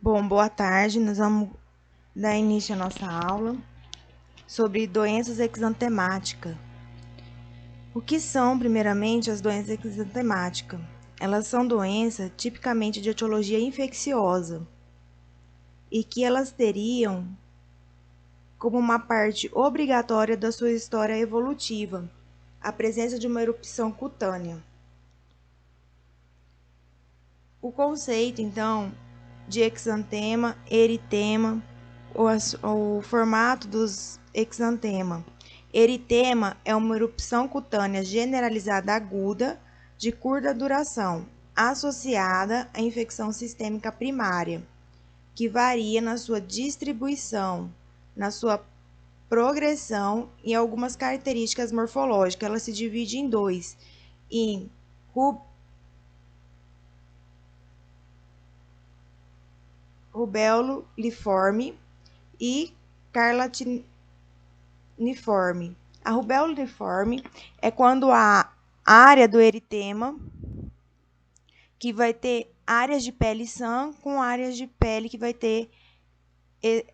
Bom, boa tarde. Nós vamos dar início à nossa aula sobre doenças exantemáticas. O que são, primeiramente, as doenças exantemáticas? Elas são doenças tipicamente de etiologia infecciosa e que elas teriam como uma parte obrigatória da sua história evolutiva a presença de uma erupção cutânea. O conceito, então, de exantema, eritema, o formato dos exantema. Eritema é uma erupção cutânea generalizada aguda de curta duração, associada à infecção sistêmica primária, que varia na sua distribuição, na sua progressão e algumas características morfológicas. Ela se divide em dois, em rubéolo-liforme e carlatiniforme. A rubéolo-liforme é quando a área do eritema, que vai ter áreas de pele sã com áreas de pele que vai ter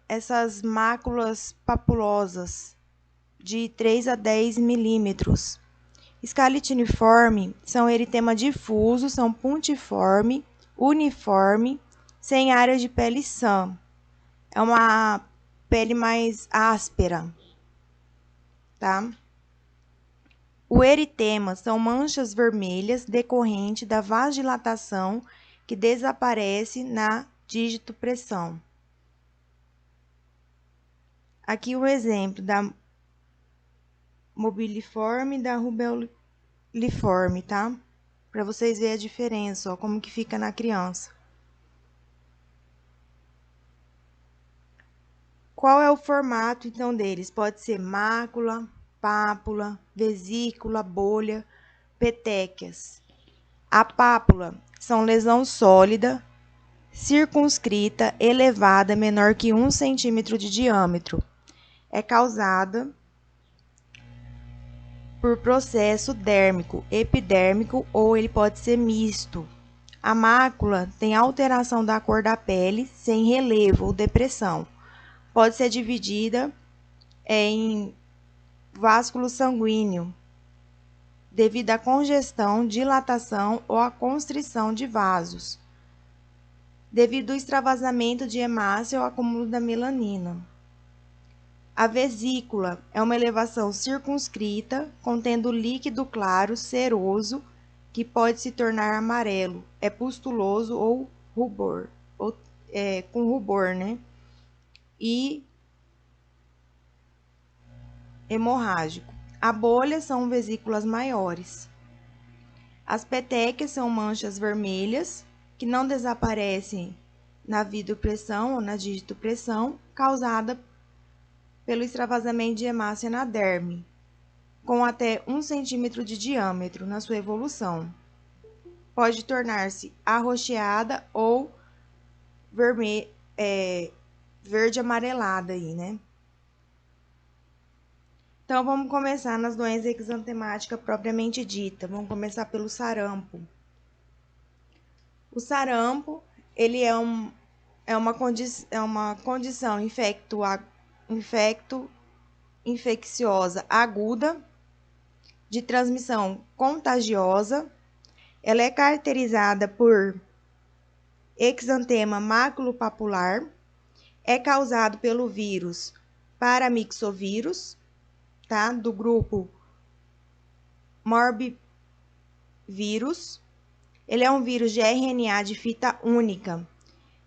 essas máculas papulosas de 3 a 10 milímetros. Escalitiniforme são eritema difuso, são puntiforme, uniforme, sem áreas de pele sã. É uma pele mais áspera, tá? O eritema são manchas vermelhas decorrentes da vasodilatação que desaparece na digitopressão. Aqui o exemplo da mobiliforme e da rubéoliforme, tá? Para vocês verem a diferença, ó, como que fica na criança. Qual é o formato, então, deles? Pode ser mácula, pápula, vesícula, bolha, petequias. A pápula são lesão sólida, circunscrita, elevada, menor que 1 centímetro de diâmetro. É causada por processo dérmico, epidérmico ou ele pode ser misto. A mácula tem alteração da cor da pele sem relevo ou depressão. Pode ser dividida em vásculo sanguíneo, devido à congestão, dilatação ou à constrição de vasos, devido ao extravasamento de hemácia ou acúmulo da melanina. A vesícula é uma elevação circunscrita, contendo líquido claro, ceroso, que pode se tornar amarelo, é pustuloso ou rubor, com rubor, né? E hemorrágico. A bolha são vesículas maiores. As petequias são manchas vermelhas que não desaparecem na videopressão ou na digitopressão, causada pelo extravasamento de hemácia na derme, com até 1 centímetro de diâmetro na sua evolução. Pode tornar-se arroxeada ou verde amarelada aí, né? Então, vamos começar nas doenças exantemáticas propriamente dita. Vamos começar pelo sarampo. O sarampo, ele é uma condição infecciosa aguda, de transmissão contagiosa. Ela é caracterizada por exantema maculopapular, é causado pelo vírus paramyxovírus, tá? Do grupo morbivírus. Ele é um vírus de RNA de fita única.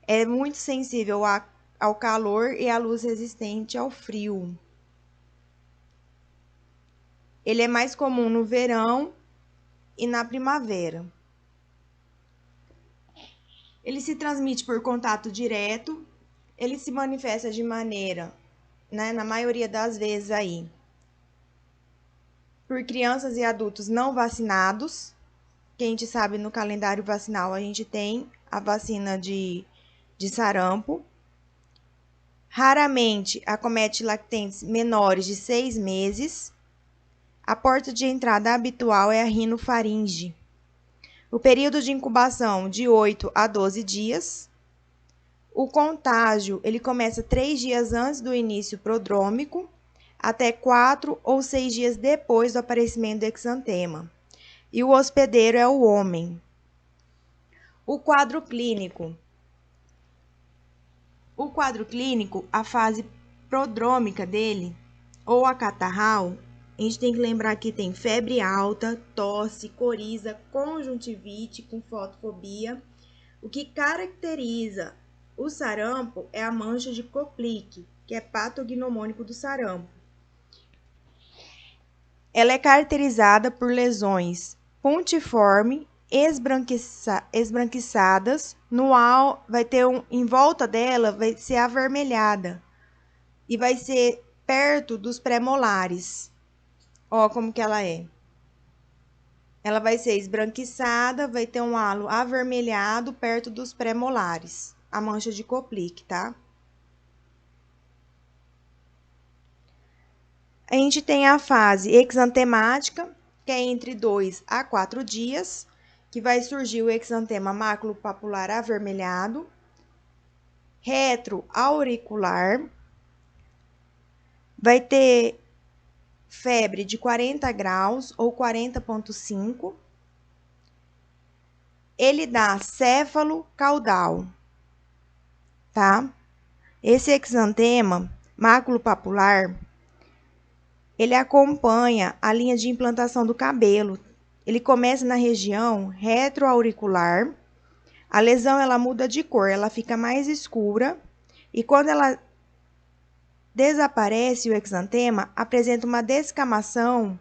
É muito sensível ao calor e à luz resistente ao frio. Ele é mais comum no verão e na primavera. Ele se transmite por contato direto. Ele se manifesta de maneira, né, na maioria das vezes aí, por crianças e adultos não vacinados. Que a gente sabe, no calendário vacinal a gente tem a vacina de sarampo. Raramente acomete lactentes menores de 6 meses. A porta de entrada habitual é a rinofaringe. O período de incubação de 8 a 12 dias. O contágio, ele começa 3 dias antes do início prodrômico, até 4 ou 6 dias depois do aparecimento do exantema. E o hospedeiro é o homem. O quadro clínico. O quadro clínico, a fase prodrômica dele, ou a catarral, a gente tem que lembrar que tem febre alta, tosse, coriza, conjuntivite com fotofobia. O que caracteriza o sarampo é a mancha de Koplik, que é patognomônico do sarampo. Ela é caracterizada por lesões pontiforme, esbranquiçadas, vai ter em volta dela vai ser avermelhada e vai ser perto dos pré-molares. Ó, como que ela é. Ela vai ser esbranquiçada, vai ter um halo avermelhado perto dos pré-molares. A mancha de Koplik, tá? A gente tem a fase exantemática, que é entre 2 a 4 dias, que vai surgir o exantema maculopapular avermelhado, retroauricular, vai ter febre de 40 graus ou 40,5. Ele dá céfalo caudal, tá? Esse exantema maculopapular, ele acompanha a linha de implantação do cabelo. Ele começa na região retroauricular. A lesão ela muda de cor, ela fica mais escura e quando ela desaparece o exantema, apresenta uma descamação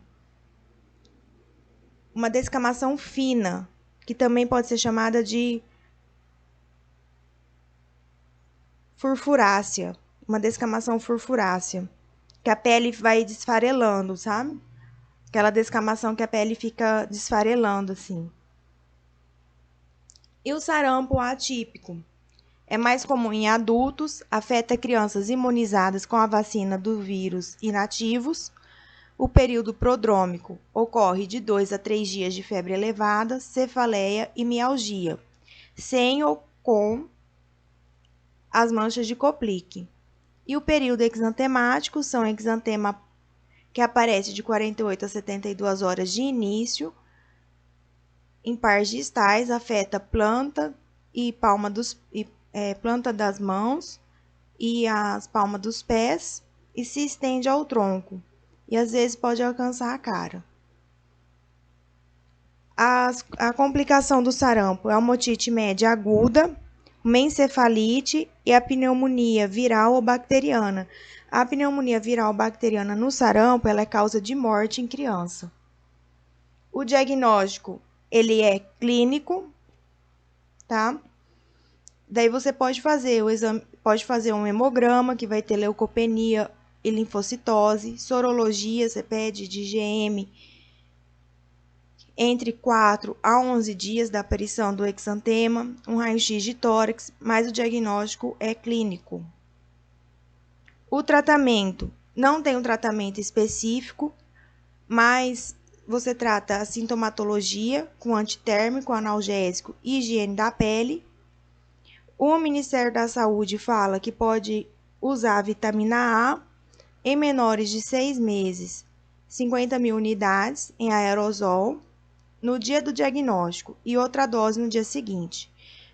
fina, que também pode ser chamada de furfurácea, uma descamação furfurácea, que a pele vai desfarelando, sabe? Aquela descamação que a pele fica desfarelando assim. E o sarampo atípico? É mais comum em adultos, afeta crianças imunizadas com a vacina do vírus inativos. O período prodrômico ocorre de 2 a 3 dias de febre elevada, cefaleia e mialgia, sem ou com as manchas de Koplik. E o período exantemático são exantema que aparece de 48 a 72 horas de início, em pares distais, afeta planta e planta das mãos e as palmas dos pés e se estende ao tronco e às vezes pode alcançar a cara. A complicação do sarampo é uma otite média aguda, uma encefalite e a pneumonia viral ou bacteriana. A pneumonia viral bacteriana no sarampo ela é causa de morte em criança. O diagnóstico ele é clínico, tá? Daí você pode fazer o exame, pode fazer um hemograma que vai ter leucopenia e linfocitose, sorologia, você pede de IgM entre 4 a 11 dias da aparição do exantema, um raio-x de tórax, mas o diagnóstico é clínico. O tratamento não tem um tratamento específico, mas você trata a sintomatologia com antitérmico, analgésico e higiene da pele. O Ministério da Saúde fala que pode usar a vitamina A em menores de 6 meses, 50.000 unidades em aerosol no dia do diagnóstico e outra dose no dia seguinte.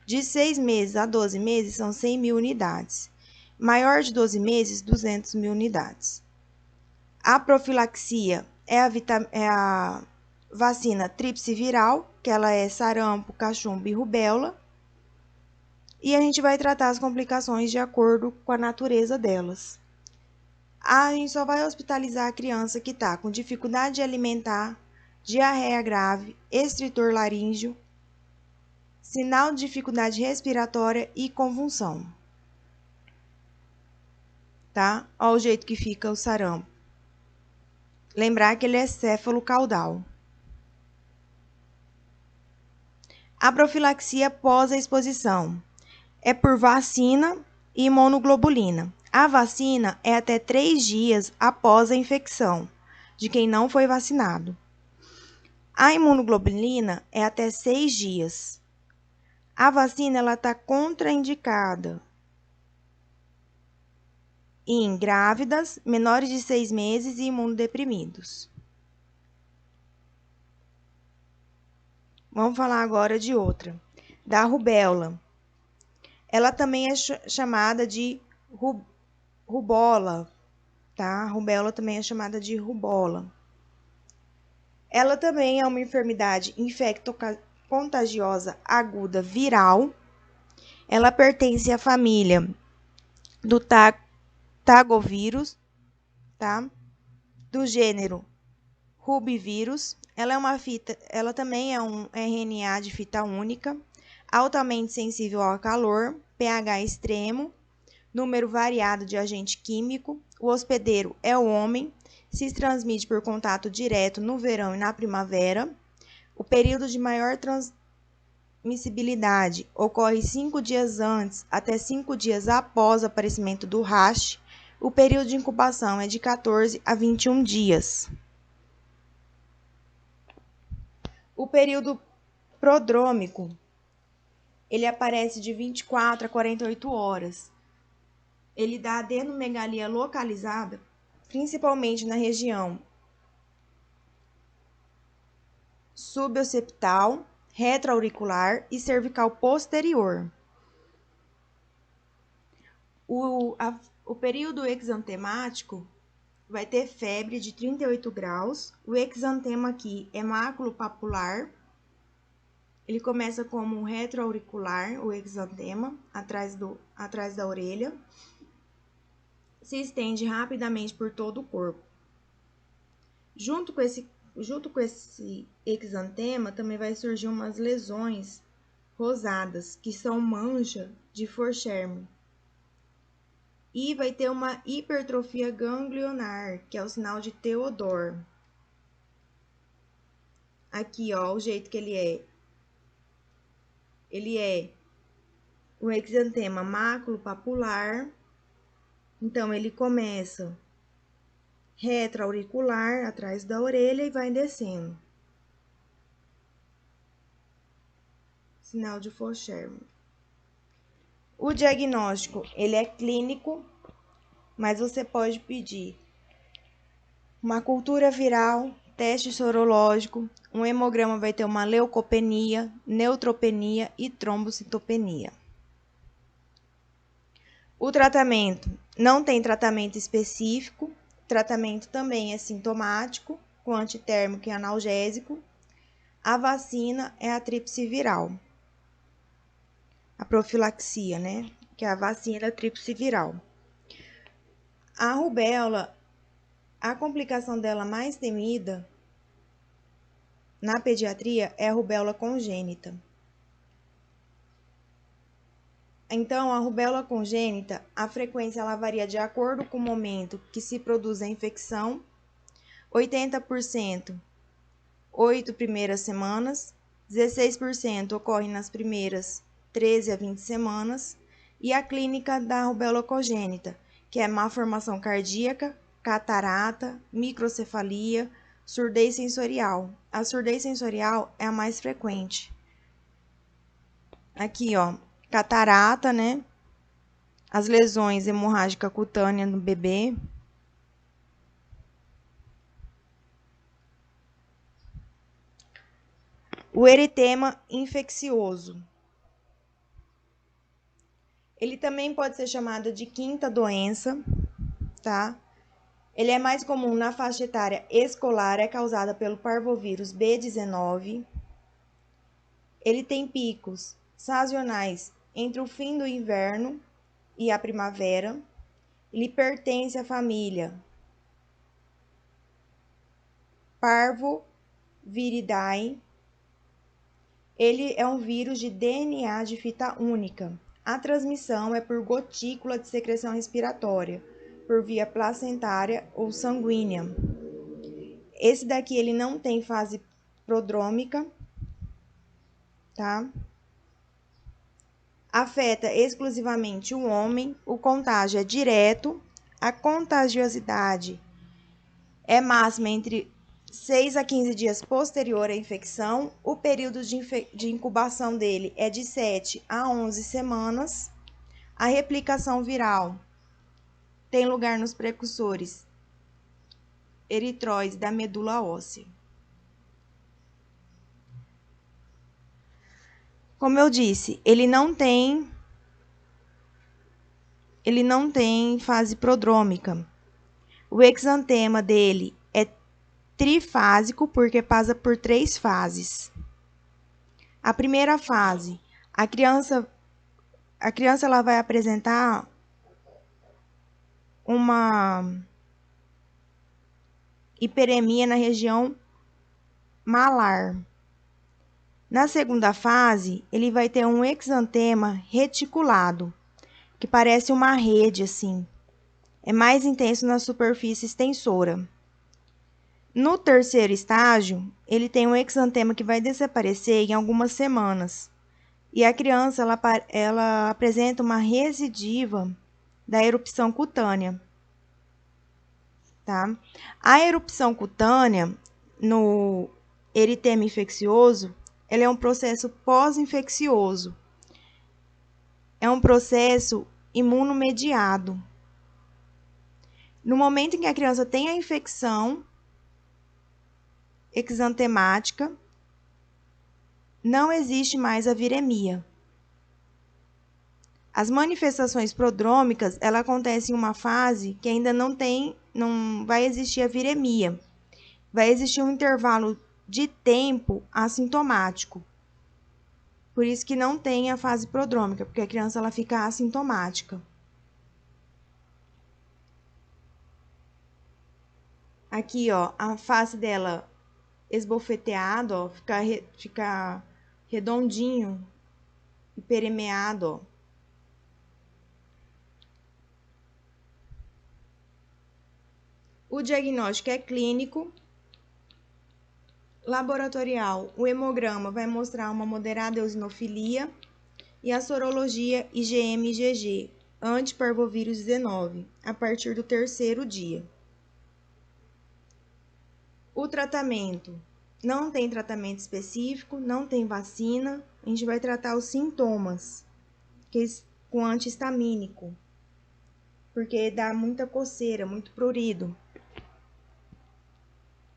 De 6 meses a 12 meses são 100.000 unidades. Maior de 12 meses, 200.000 unidades. A profilaxia é a vacina tríplice viral, que ela é sarampo, cachumba e rubéola. E a gente vai tratar as complicações de acordo com a natureza delas. A gente só vai hospitalizar a criança que está com dificuldade de alimentar, diarreia grave, estritor laríngeo, sinal de dificuldade respiratória e convulsão. Tá? Olha o jeito que fica o sarampo. Lembrar que ele é céfalo-caudal. A profilaxia pós a exposição é por vacina e imunoglobulina. A vacina é até 3 dias após a infecção de quem não foi vacinado. A imunoglobulina é até 6 dias. A vacina ela está contraindicada em grávidas, menores de 6 meses e imunodeprimidos. Vamos falar agora de outra, da rubéola. Ela também é chamada de rubola, tá? A rubéola também é chamada de rubola. Ela também é uma enfermidade infecto-contagiosa aguda viral. Ela pertence à família do tagovírus, tá? Do gênero rubivírus. Ela também é um RNA de fita única, altamente sensível ao calor, pH extremo, número variado de agente químico. O hospedeiro é o homem, se transmite por contato direto no verão e na primavera. O período de maior transmissibilidade ocorre 5 dias antes até 5 dias após o aparecimento do rash. O período de incubação é de 14 a 21 dias. O período prodrômico, ele aparece de 24 a 48 horas. Ele dá adenomegalia localizada, principalmente na região suboccipital, retroauricular e cervical posterior. O período exantemático vai ter febre de 38 graus. O exantema aqui é maculopapular. Ele começa como um retroauricular, o exantema, atrás da orelha. Se estende rapidamente por todo o corpo. Junto com esse exantema, também vai surgir umas lesões rosadas, que são mancha de Forscherm. E vai ter uma hipertrofia ganglionar, que é o sinal de Theodor. Aqui, ó, o jeito que ele é. Ele é o exantema maculopapular. Então, ele começa retroauricular, atrás da orelha, e vai descendo. Sinal de Forscherm. O diagnóstico, ele é clínico, mas você pode pedir uma cultura viral, teste sorológico, um hemograma vai ter uma leucopenia, neutropenia e trombocitopenia. O tratamento, não tem tratamento específico, tratamento também é sintomático, com antitérmico e analgésico. A vacina é a tríplice viral. A profilaxia, né? Que é a vacina da tríplice viral. A rubéola, a complicação dela mais temida na pediatria é a rubéola congênita. Então, a rubéola congênita, a frequência ela varia de acordo com o momento que se produz a infecção. 80%, 8 primeiras semanas, 16% ocorre nas primeiras 13 a 20 semanas, e a clínica da rubéola congênita, que é má formação cardíaca, catarata, microcefalia, surdez sensorial. A surdez sensorial é a mais frequente. Aqui, ó, catarata, né? As lesões hemorrágicas cutâneas no bebê. O eritema infeccioso. Ele também pode ser chamado de quinta doença, tá? Ele é mais comum na faixa etária escolar, é causada pelo parvovírus B19. Ele tem picos sazonais entre o fim do inverno e a primavera. Ele pertence à família Parvoviridae. Ele é um vírus de DNA de fita única. A transmissão é por gotícula de secreção respiratória, por via placentária ou sanguínea. Esse daqui ele não tem fase prodrômica, tá? Afeta exclusivamente o homem, o contágio é direto, a contagiosidade é máxima entre 6 a 15 dias posterior à infecção. O período de incubação dele é de 7 a 11 semanas. A replicação viral tem lugar nos precursores eritróides da medula óssea. Como eu disse, ele não tem fase prodrômica. O exantema dele é trifásico porque passa por 3 fases. A primeira fase, a criança ela vai apresentar uma hiperemia na região malar. Na segunda fase, ele vai ter um exantema reticulado, que parece uma rede assim. É mais intenso na superfície extensora. No terceiro estágio, ele tem um exantema que vai desaparecer em algumas semanas. E a criança ela apresenta uma recidiva da erupção cutânea. Tá? A erupção cutânea no eritema infeccioso, ela é um processo pós-infeccioso. É um processo imunomediado. No momento em que a criança tem a infecção exantemática, não existe mais a viremia. As manifestações prodrômicas, ela acontece em uma fase que ainda não vai existir a viremia. Vai existir um intervalo de tempo assintomático. Por isso que não tem a fase prodrômica, porque a criança ela fica assintomática. Aqui, ó, a face dela esbofeteada, ó, fica redondinho e perimeado, ó. O diagnóstico é clínico. Laboratorial, o hemograma vai mostrar uma moderada eosinofilia e a sorologia IgM e IgG, antiparvovírus 19, a partir do terceiro dia. O tratamento, não tem tratamento específico, não tem vacina, a gente vai tratar os sintomas, com antihistamínico, porque dá muita coceira, muito prurido.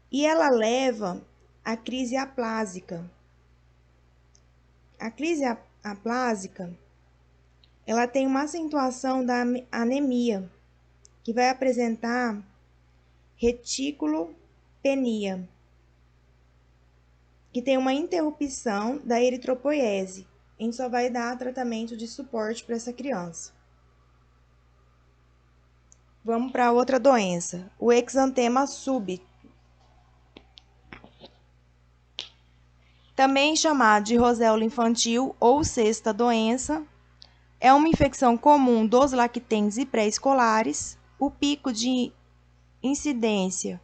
E ela leva à crise aplásica. A crise aplásica, ela tem uma acentuação da anemia, que vai apresentar reticulopenia, que tem uma interrupção da eritropoiese. A gente só vai dar tratamento de suporte para essa criança. Vamos para outra doença, o exantema súbito. Também chamado de roséola infantil ou sexta doença, é uma infecção comum dos lactentes e pré-escolares. O pico de incidência,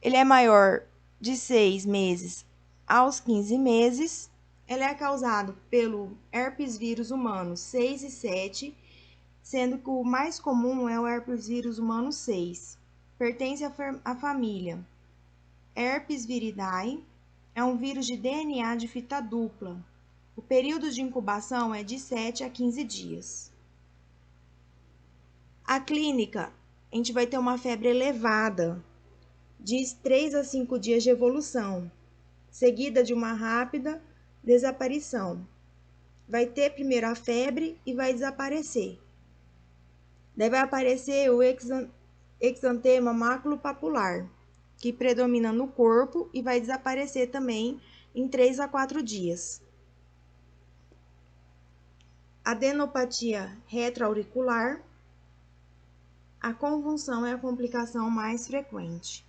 ele é maior de 6 meses aos 15 meses. Ele é causado pelo herpes vírus humano 6 e 7, sendo que o mais comum é o herpes vírus humano 6. Pertence à família Herpes viridae. É um vírus de DNA de fita dupla. O período de incubação é de 7 a 15 dias. A clínica, a gente vai ter uma febre elevada, de 3 a 5 dias de evolução, seguida de uma rápida desaparição. Vai ter primeiro a febre e vai desaparecer. Daí vai aparecer o exantema maculopapular, que predomina no corpo e vai desaparecer também em 3 a 4 dias. Adenopatia retroauricular. A convulsão é a complicação mais frequente.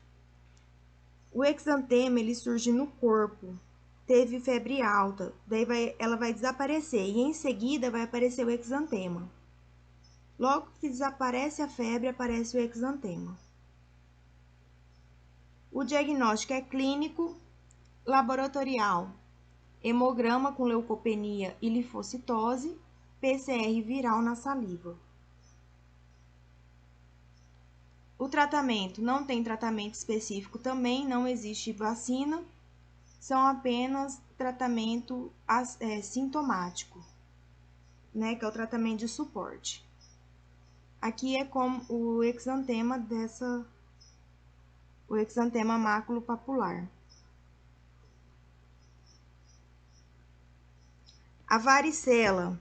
O exantema ele surge no corpo, teve febre alta, daí ela vai desaparecer e em seguida vai aparecer o exantema. Logo que desaparece a febre, aparece o exantema. O diagnóstico é clínico, laboratorial, hemograma com leucopenia e linfocitose, PCR viral na saliva. O tratamento, não tem tratamento específico também, não existe vacina, são apenas tratamento sintomático, né, que é o tratamento de suporte. Aqui é como o exantema o exantema maculopapular. A varicela.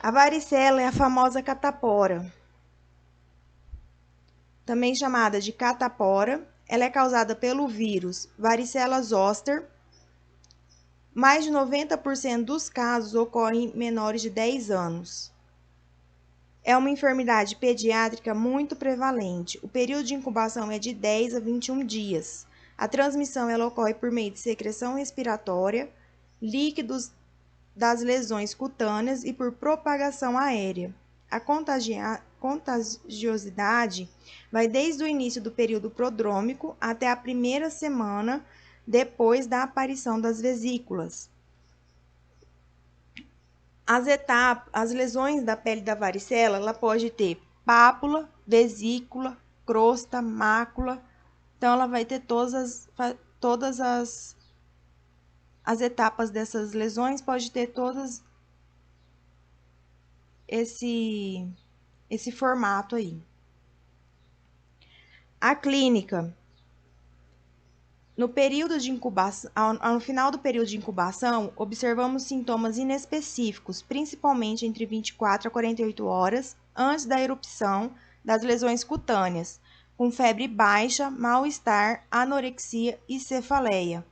A varicela é a famosa catapora, também chamada de catapora. Ela é causada pelo vírus varicela zoster. Mais de 90% dos casos ocorrem em menores de 10 anos. É uma enfermidade pediátrica muito prevalente. O período de incubação é de 10 a 21 dias. A transmissão ela ocorre por meio de secreção respiratória, líquidos das lesões cutâneas e por propagação aérea. A contagiosidade vai desde o início do período prodrômico até a primeira semana depois da aparição das vesículas. As lesões da pele da varicela, ela pode ter pápula, vesícula, crosta, mácula. Então, ela vai ter todas as etapas dessas lesões, pode ter todas esse formato aí. A clínica. No final do período de incubação, observamos sintomas inespecíficos, principalmente entre 24 a 48 horas antes da erupção das lesões cutâneas, com febre baixa, mal-estar, anorexia e cefaleia.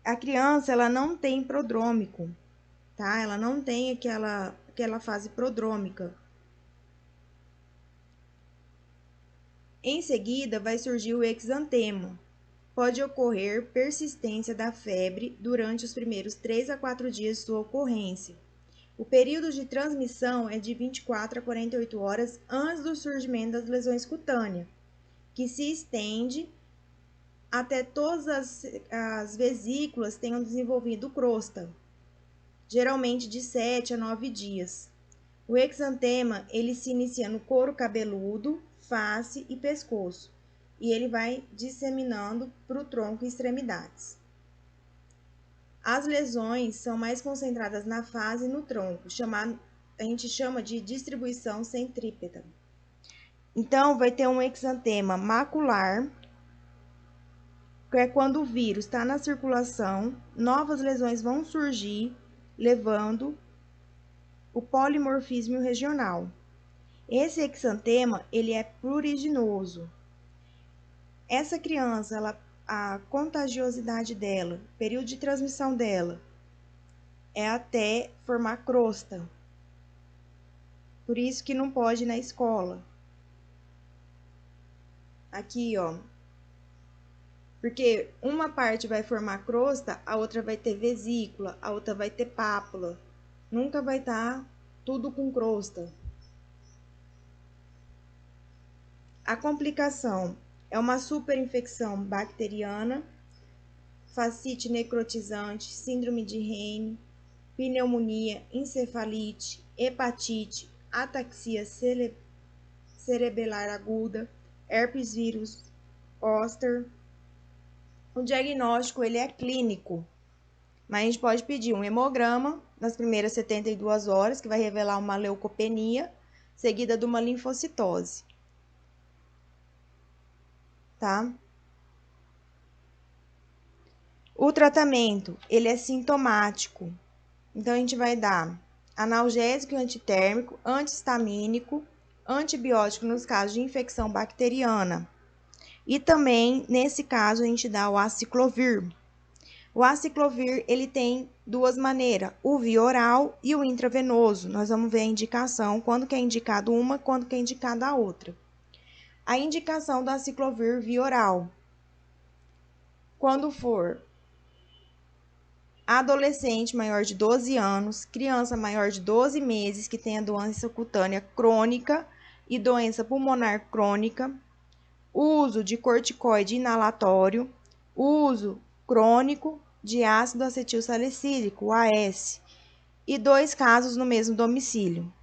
A criança ela não tem prodrômico, tá? Ela não tem aquela fase prodrômica. Em seguida, vai surgir o exantema. Pode ocorrer persistência da febre durante os primeiros 3 a 4 dias de sua ocorrência. O período de transmissão é de 24 a 48 horas antes do surgimento das lesões cutâneas, que se estende até todas as vesículas tenham desenvolvido crosta, geralmente de 7 a 9 dias. O exantema, ele se inicia no couro cabeludo, face e pescoço, e ele vai disseminando para o tronco e extremidades. As lesões são mais concentradas na face e no tronco, a gente chama de distribuição centrípeta. Então, vai ter um exantema macular, que é quando o vírus está na circulação, novas lesões vão surgir, levando o polimorfismo regional. Esse exantema, ele é pruriginoso. Essa criança, a contagiosidade dela, período de transmissão dela, é até formar crosta. Por isso que não pode ir na escola. Aqui, ó. Porque uma parte vai formar crosta, a outra vai ter vesícula, a outra vai ter pápula. Nunca vai estar tudo com crosta. A complicação é uma superinfecção bacteriana, fascite necrotizante, síndrome de Raynaud, pneumonia, encefalite, hepatite, ataxia cerebelar aguda, herpes vírus, zoster. O diagnóstico ele é clínico, mas a gente pode pedir um hemograma nas primeiras 72 horas, que vai revelar uma leucopenia, seguida de uma linfocitose. Tá? O tratamento, ele é sintomático. Então, a gente vai dar analgésico e antitérmico, antihistamínico, antibiótico nos casos de infecção bacteriana. E também, nesse caso, a gente dá o aciclovir. O aciclovir, ele tem duas maneiras, o via oral e o intravenoso. Nós vamos ver a indicação, quando que é indicado uma, quando que é indicada a outra. A indicação do aciclovir via oral. Quando for adolescente maior de 12 anos, criança maior de 12 meses que tenha doença cutânea crônica e doença pulmonar crônica, uso de corticoide inalatório, uso crônico de ácido acetil salicílico, AS, e 2 casos no mesmo domicílio.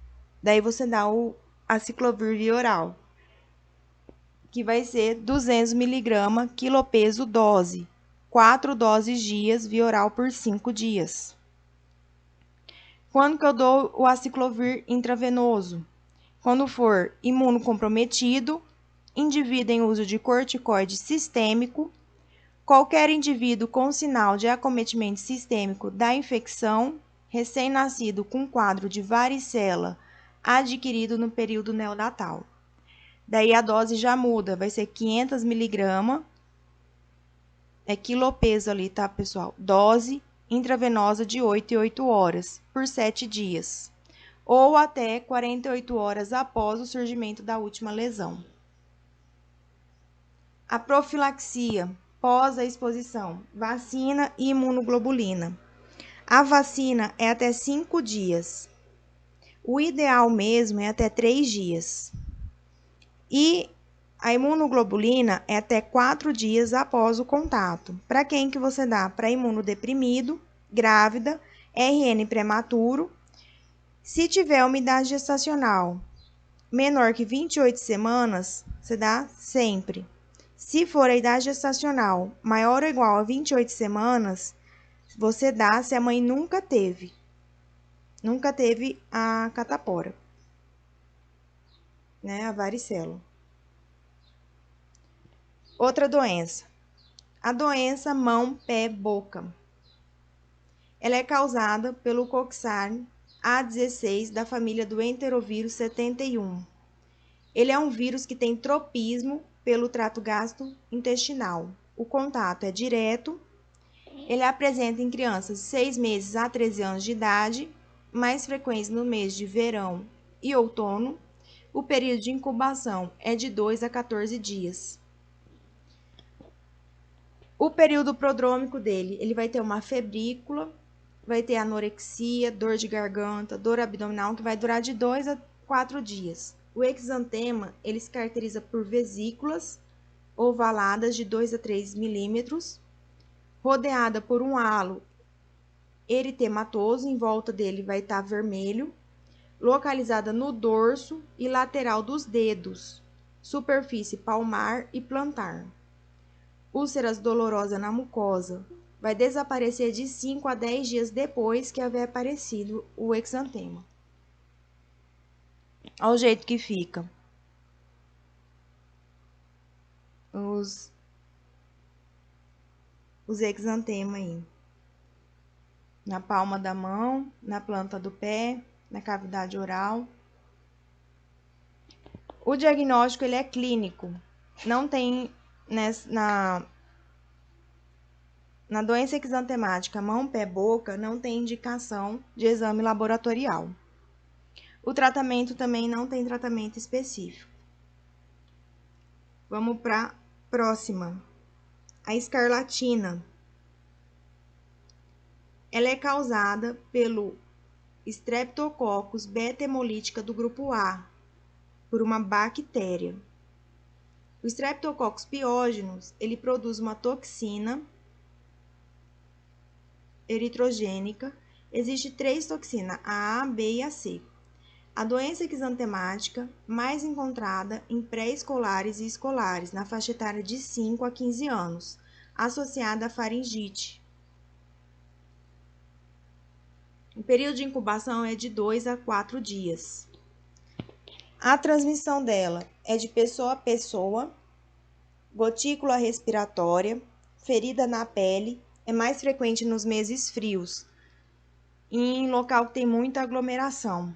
Daí você dá o aciclovir via oral, que vai ser 200 mg quilopeso dose, 4 doses dias via oral por 5 dias. Quando que eu dou o aciclovir intravenoso? Quando for imunocomprometido, indivíduo em uso de corticoide sistêmico, qualquer indivíduo com sinal de acometimento sistêmico da infecção, recém-nascido com quadro de varicela adquirido no período neonatal. Daí a dose já muda, vai ser 500 miligramas, é quilopeso ali, tá, pessoal? Dose intravenosa de 8 em 8 horas, por 7 dias, ou até 48 horas após o surgimento da última lesão. A profilaxia pós a exposição, vacina e imunoglobulina. A vacina é até 5 dias. O ideal mesmo é até 3 dias. E a imunoglobulina é até 4 dias após o contato. Para quem que você dá? Para imunodeprimido, grávida, RN prematuro. Se tiver umidade gestacional menor que 28 semanas, você dá sempre. Se for a idade gestacional maior ou igual a 28 semanas, você dá se a mãe nunca teve a catapora, né, a varicela. Outra doença, a doença mão, pé, boca. Ela é causada pelo Coxsackie A16 da família do enterovírus 71. Ele é um vírus que tem tropismo pelo trato gastrointestinal. O contato é direto. Ele apresenta em crianças de 6 meses a 13 anos de idade, mais frequente no mês de verão e outono. O período de incubação é de 2 a 14 dias. O período prodrômico dele, ele vai ter uma febrícula, vai ter anorexia, dor de garganta, dor abdominal, que vai durar de 2 a 4 dias. O exantema, ele se caracteriza por vesículas ovaladas de 2 a 3 milímetros, rodeada por um halo eritematoso, em volta dele vai estar vermelho, localizada no dorso e lateral dos dedos, superfície palmar e plantar. Úlceras dolorosas na mucosa. Vai desaparecer de 5 a 10 dias depois que haver aparecido o exantema. Olha o jeito que fica. Os exantemas aí. Na palma da mão, na planta do pé, na cavidade oral. O diagnóstico ele é clínico. Não tem na doença exantemática mão, pé, boca, não tem indicação de exame laboratorial. O tratamento também não tem tratamento específico. Vamos para a próxima. A escarlatina. Ela é causada pelo Streptococcus beta-hemolítica do grupo A, por uma bactéria. O Streptococcus pyogenes, ele produz uma toxina eritrogênica. Existem 3 toxinas, a A, B e a C. A doença exantemática mais encontrada em pré-escolares e escolares, na faixa etária de 5 a 15 anos, associada à faringite. O período de incubação é de 2 a 4 dias. A transmissão dela é de pessoa a pessoa, gotícula respiratória, ferida na pele, é mais frequente nos meses frios, em local que tem muita aglomeração.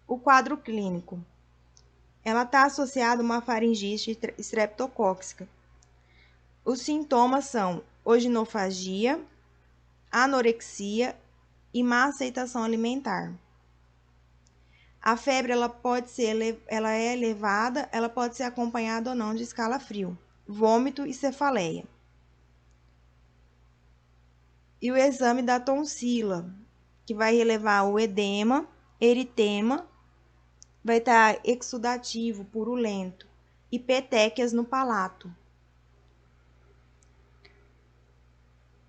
O quadro clínico. Ela está associada a uma faringite estreptocócica. Os sintomas são oginofagia, anorexia e má aceitação alimentar. A febre ela é elevada, ela pode ser acompanhada ou não de escalafrio, vômito e cefaleia. E o exame da tonsila, que vai relevar o edema, eritema, vai estar exudativo, purulento e petequias no palato.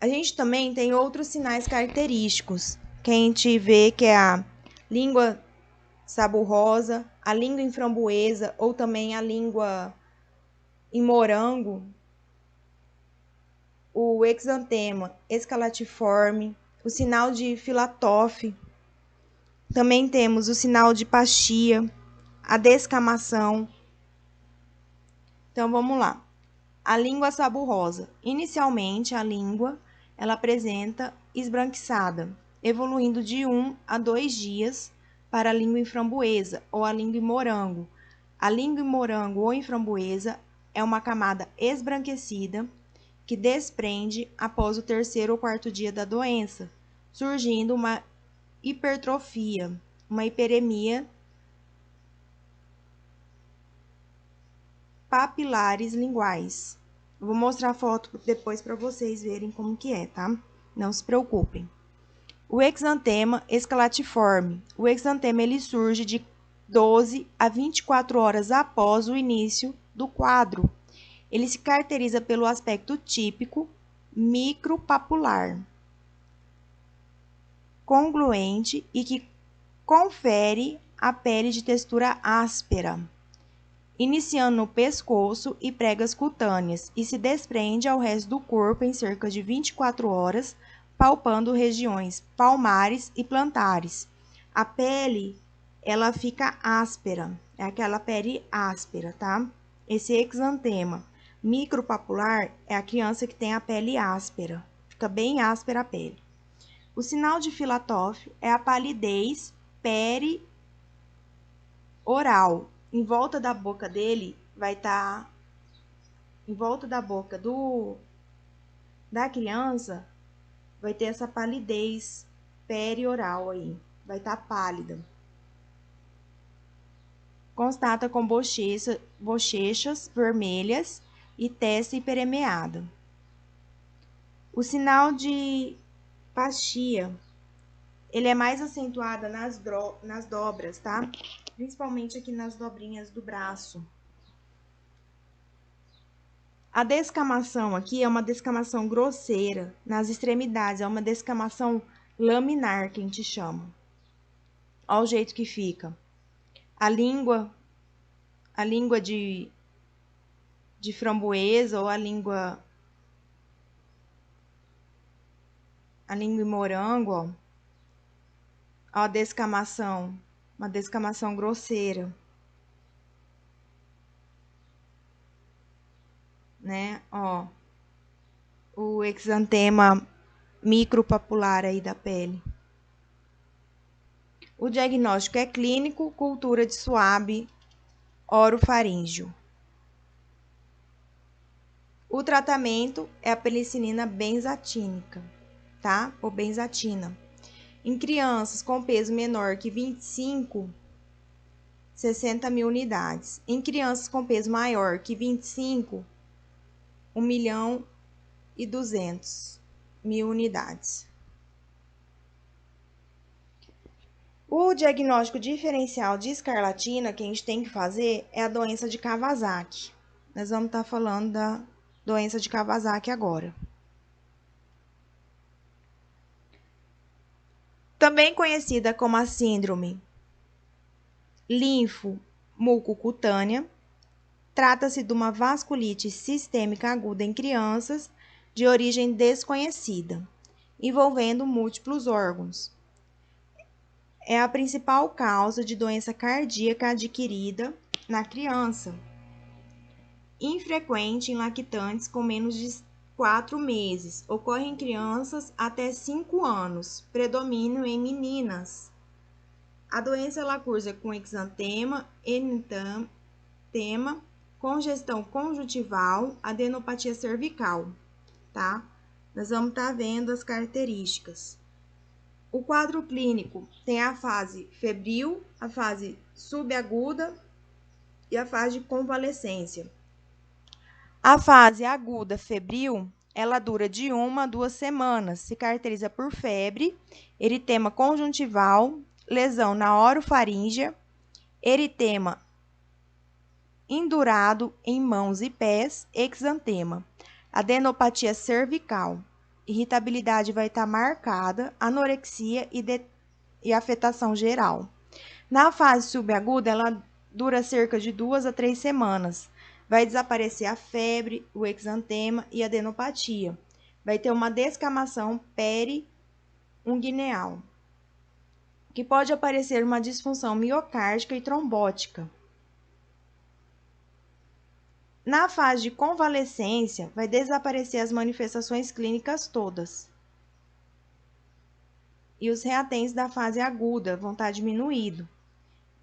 A gente também tem outros sinais característicos, que a gente vê que é a língua saburrosa, a língua em framboesa ou também a língua em morango, o exantema escalatiforme, o sinal de Filatov, Também temos o sinal de pastia, a descamação. Então, vamos lá. A língua saburrosa. Inicialmente, a língua ela apresenta esbranquiçada, evoluindo de 1 a 2 dias para a língua em framboesa ou a língua em morango. A língua em morango ou em framboesa é uma camada esbranquecida que desprende após o terceiro ou quarto dia da doença, surgindo uma hipertrofia, uma hiperemia papilares linguais. Eu vou mostrar a foto depois para vocês verem como que é, tá? Não se preocupem. O exantema escalatiforme. O exantema ele surge de 12 a 24 horas após o início do quadro. Ele se caracteriza pelo aspecto típico micropapular, congruente e que confere à pele de textura áspera, iniciando no pescoço e pregas cutâneas, e se desprende ao resto do corpo em cerca de 24 horas, palpando regiões palmares e plantares. A pele, ela fica áspera, é aquela pele áspera, tá? Esse exantema micropapular é a criança que tem a pele áspera, fica bem áspera a pele. O sinal de Filatófio é a palidez perioral. Em volta da boca dele vai estar, em volta da boca da criança, vai ter essa palidez perioral aí, vai estar pálida. Constata com bochechas vermelhas e testa hiperemeada. O sinal de pastia, ele é mais acentuado nas dobras, tá? Principalmente aqui nas dobrinhas do braço. A descamação aqui é uma descamação grosseira nas extremidades, é uma descamação laminar que a gente chama. Olha o jeito que fica. A língua de framboesa ou a língua em morango, ó. Ó a descamação, uma descamação grosseira. Né? Ó, o exantema micropapular aí da pele. O diagnóstico é clínico, cultura de suave orofaríngeo. O tratamento é a penicilina benzatínica, tá? Ou benzatina. Em crianças com peso menor que 25, 60.000 unidades. Em crianças com peso maior que 25, 1.200.000 unidades. O diagnóstico diferencial de escarlatina que a gente tem que fazer é a doença de Kawasaki. Nós vamos estar falando da doença de Kawasaki agora. Também conhecida como a síndrome linfomucocutânea, trata-se de uma vasculite sistêmica aguda em crianças de origem desconhecida, envolvendo múltiplos órgãos. É a principal causa de doença cardíaca adquirida na criança. Infrequente em lactantes com menos de 4 meses. Ocorre em crianças até 5 anos. Predomínio em meninas. A doença ela cursa com exantema, enantema, congestão conjuntival, adenopatia cervical, tá? Nós vamos estar vendo as características. O quadro clínico tem a fase febril, a fase subaguda e a fase de convalescência. A fase aguda febril, ela dura de 1 a 2 semanas, se caracteriza por febre, eritema conjuntival, lesão na orofaríngea, eritema indurado em mãos e pés, exantema, adenopatia cervical, irritabilidade vai estar marcada, anorexia e afetação geral. Na fase subaguda, ela dura cerca de 2 a 3 semanas. Vai desaparecer a febre, o exantema e a adenopatia. Vai ter uma descamação periunguineal. que pode aparecer uma disfunção miocárdica e trombótica. Na fase de convalescência, vai desaparecer as manifestações clínicas todas. E os reatentes da fase aguda vão estar diminuídos.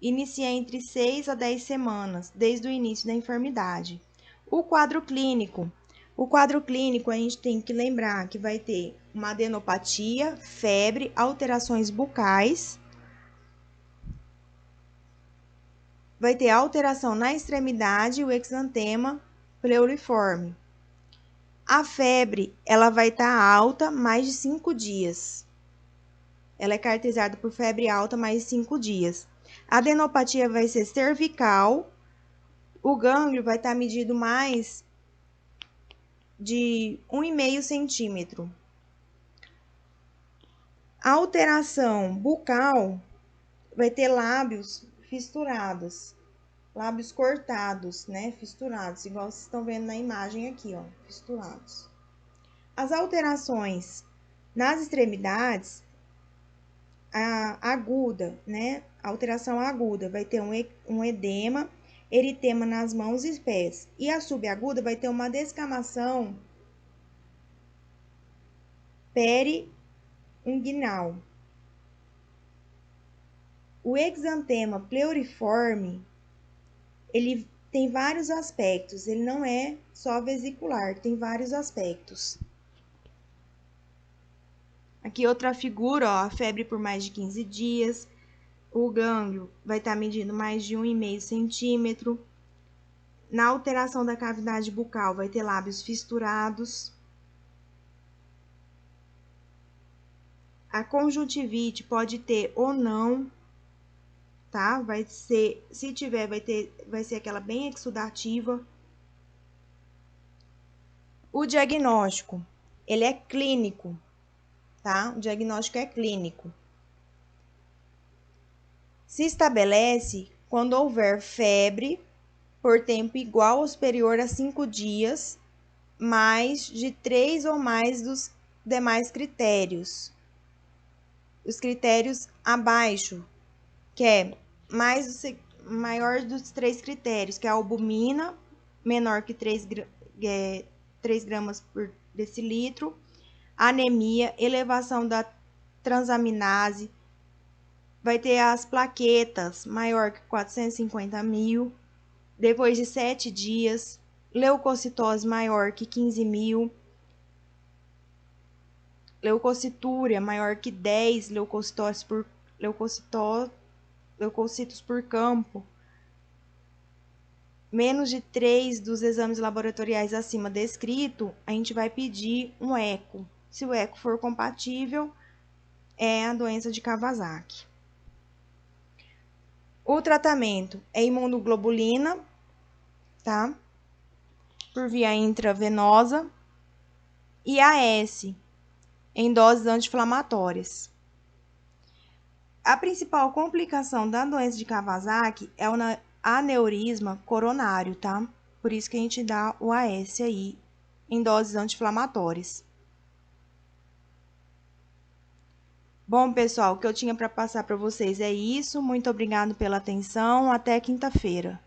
Inicia entre 6 a 10 semanas, desde o início da enfermidade. O quadro clínico. O quadro clínico, a gente tem que lembrar que vai ter uma adenopatia, febre, alterações bucais, vai ter alteração na extremidade e o exantema pleuriforme. A febre, ela vai estar alta mais de 5 dias. Ela é caracterizada por febre alta mais de 5 dias. A adenopatia vai ser cervical. O gânglio vai estar medido mais de 1,5 centímetro. A alteração bucal vai ter lábios fisturados, lábios cortados, né? Fisturados, igual vocês estão vendo na imagem aqui, ó, fisturados. As alterações nas extremidades, a aguda, né? A alteração aguda vai ter um edema, eritema nas mãos e pés. E a subaguda vai ter uma descamação periunguinal. O exantema pleuriforme, ele tem vários aspectos, ele não é só vesicular, tem vários aspectos. Aqui outra figura, ó, a febre por mais de 15 dias, o gânglio vai estar medindo mais de 1,5 centímetro. Na alteração da cavidade bucal, vai ter lábios fisturados. A conjuntivite pode ter ou não, tá? Vai ser, se tiver, vai ser aquela bem exudativa. O diagnóstico, ele é clínico, tá? O diagnóstico é clínico. Se estabelece quando houver febre por tempo igual ou superior a 5 dias, mais de 3 ou mais dos demais critérios. Os critérios abaixo, que é maior dos 3 critérios, que é a albumina, menor que 3 gramas por decilitro, anemia, elevação da transaminase, vai ter as plaquetas maior que 450 mil, depois de 7 dias, leucocitose maior que 15 mil, leucocitúria maior que 10 leucocitos por campo, menos de 3 dos exames laboratoriais acima descrito, a gente vai pedir um eco. Se o eco for compatível, é a doença de Kawasaki. O tratamento é imunoglobulina, tá? Por via intravenosa, e AS, em doses anti-inflamatórias. A principal complicação da doença de Kawasaki é o aneurisma coronário, tá? Por isso que a gente dá o AS aí, em doses anti-inflamatórias. Bom, pessoal, o que eu tinha para passar para vocês é isso. Muito obrigado pela atenção. Até quinta-feira.